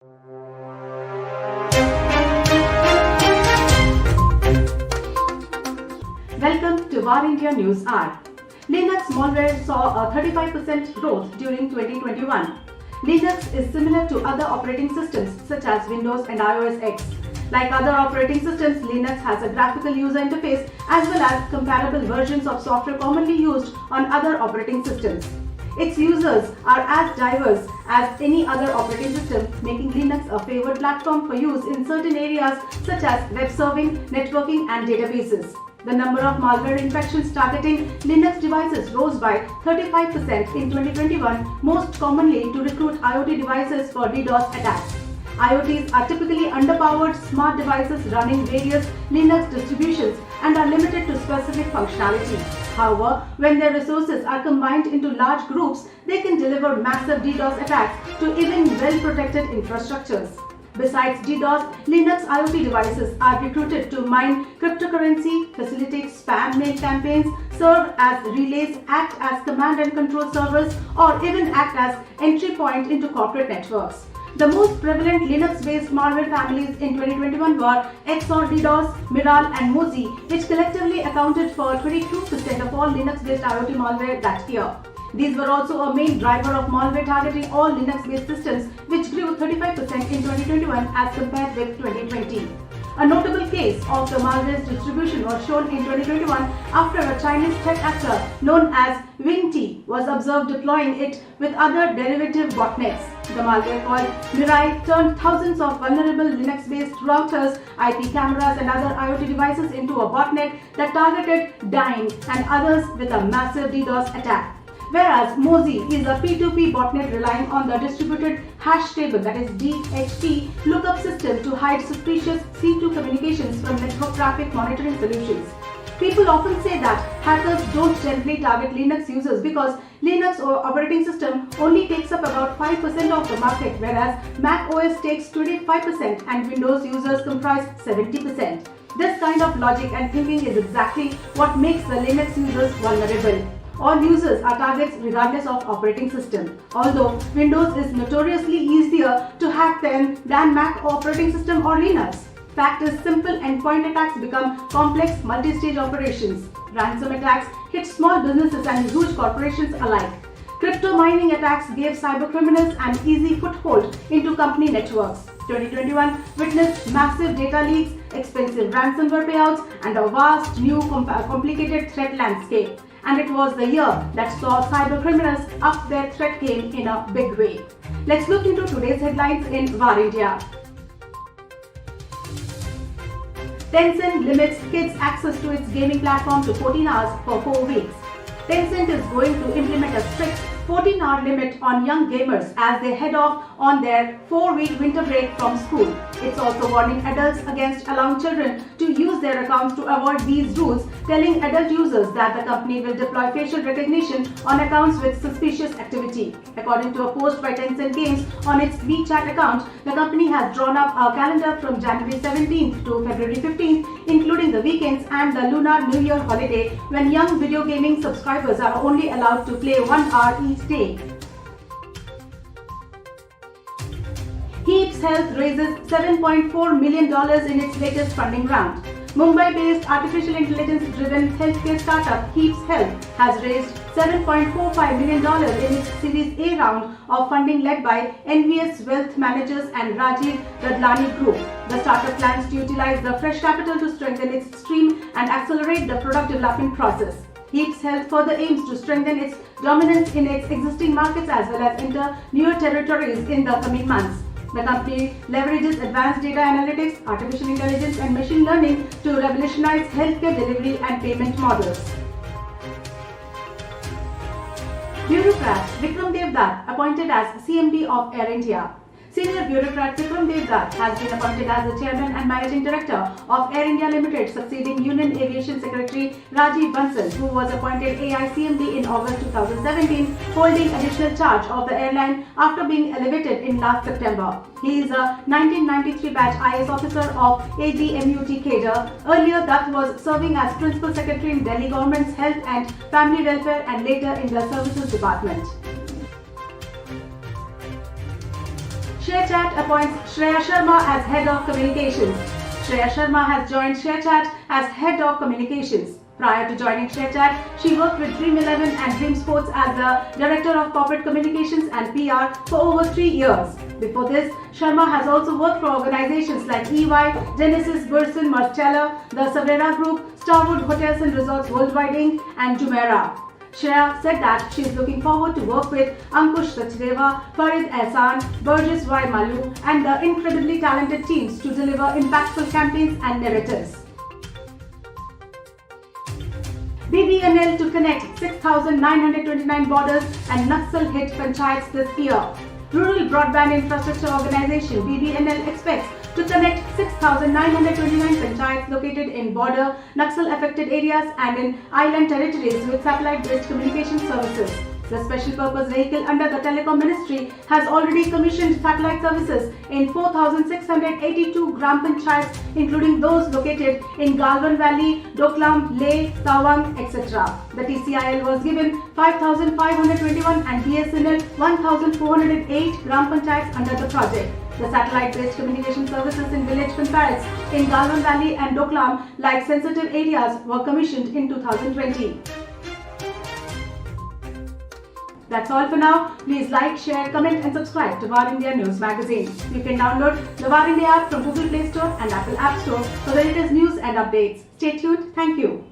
Welcome to VARINDIA News Hour. Linux malware saw a 35% growth during 2021. Linux is similar to other operating systems such as Windows and iOS X. Like other operating systems, Linux has a graphical user interface as well as comparable versions of software commonly used on other operating systems. Its users are as diverse as any other operating system, making Linux a favored platform for use in certain areas such as web serving, networking, and databases. The number of malware infections targeting Linux devices rose by 35% in 2021, most commonly to recruit IoT devices for DDoS attacks. IoTs are typically underpowered smart devices running various Linux distributions and are limited to specific functionality. However, when their resources are combined into large groups, they can deliver massive DDoS attacks to even well-protected infrastructures. Besides DDoS, Linux IoT devices are recruited to mine cryptocurrency, facilitate spam mail campaigns, serve as relays, act as command and control servers, or even act as entry point into corporate networks. The most prevalent Linux-based malware families in 2021 were XorDDoS, Mirai and Mozi, which collectively accounted for 22% of all Linux-based IoT malware that year. These were also a main driver of malware targeting all Linux-based systems, which grew 35% in 2021 as compared with 2020. A notable case of the malware's distribution was shown in 2021 after a Chinese threat actor known as VARINDIA was observed deploying it with other derivative botnets. The malware called Mirai turned thousands of vulnerable Linux-based routers, IP cameras, and other IoT devices into a botnet that targeted Dyn and others with a massive DDoS attack. Whereas Mozi is a P2P botnet relying on the distributed hash table, that is DHT, lookup system to hide suspicious C2 communications from network traffic monitoring solutions. People often say that hackers don't generally target Linux users because Linux or operating system only takes up about 5% of the market, whereas Mac OS takes 25% and Windows users comprise 70%. This kind of logic and thinking is exactly what makes the Linux users vulnerable. All users are targets regardless of operating system. Although Windows is notoriously easier to hack than Mac operating system or Linux. Fact is, simple endpoint attacks become complex multi-stage operations. Ransom attacks hit small businesses and huge corporations alike. Crypto mining attacks gave cybercriminals an easy foothold into company networks. 2021 witnessed massive data leaks, expensive ransomware payouts, and a vast new complicated threat landscape. And it was the year that saw cybercriminals up their threat game in a big way. Let's look into today's headlines in VARINDIA. Tencent limits kids' access to its gaming platform to 14 hours for 4 weeks. Tencent is going to implement a strict 14-hour limit on young gamers as they head off on their 4-week winter break from school. It's also warning adults against allowing children to use their accounts to avoid these rules, telling adult users that the company will deploy facial recognition on accounts with suspicious activity. According to a post by Tencent Games on its WeChat account, the company has drawn up a calendar from January 17th to February 15th, including the weekends and the Lunar New Year holiday, when young video gaming subscribers are only allowed to play 1 hour each day. Heaps Health raises $7.4 million in its latest funding round. Mumbai-based artificial intelligence-driven healthcare startup Heaps Health has raised $7.45 million in its Series A round of funding led by NVS Wealth Managers and Rajiv Dadlani Group. The startup plans to utilize the fresh capital to strengthen its stream and accelerate the product development process. Heaps Health further aims to strengthen its dominance in its existing markets as well as enter newer territories in the coming months. The company leverages advanced data analytics, artificial intelligence, and machine learning to revolutionize healthcare delivery and payment models. Bureaucrat Vikram Dutt appointed as CMD of Air India. Senior bureaucrat Vikram Dutt has been appointed as the chairman and managing director of Air India Limited, succeeding Union Aviation Secretary Rajiv Bansal, who was appointed AICMD in August 2017, holding additional charge of the airline after being elevated in last September. He is a 1993 batch IS officer of AGMUT cadre. Earlier, Dutt was serving as Principal Secretary in Delhi Government's Health and Family Welfare and later in the Services Department. ShareChat appoints Shreya Sharma as Head of Communications. Shreya Sharma has joined ShareChat as Head of Communications. Prior to joining ShareChat, she worked with Dream11 and Dream Sports as the Director of Corporate Communications and PR for over 3 years. Before this, Sharma has also worked for organizations like EY, Genesis, Burson, Marcella, the Savera Group, Starwood Hotels and Resorts Worldwide Inc. and Jumeirah. Shreya said that she is looking forward to work with Ankush Sachdeva, Farid Ehsan, Burgess Y. Malu and the incredibly talented teams to deliver impactful campaigns and narratives. BBNL to connect 6,929 borders and Naxal-hit panchayats this year. Rural Broadband Infrastructure Organization BBNL expects to connect 6,929 panchayats located in border, Naxal-affected areas and in island territories with satellite-based communication services. The special purpose vehicle under the Telecom Ministry has already commissioned satellite services in 4,682 gram panchayats, including those located in Galwan Valley, Doklam, Leh, Tawang, etc. The TCIL was given 5,521 and BSNL 1,408 gram panchayats under the project. The satellite-based communication services in village panchayats in Galwan Valley and Doklam, like sensitive areas, were commissioned in 2020. That's all for now. Please like, share, comment and subscribe to VARINDIA News Magazine. You can download the VARINDIA app from Google Play Store and Apple App Store for the latest news and updates. Stay tuned. Thank you.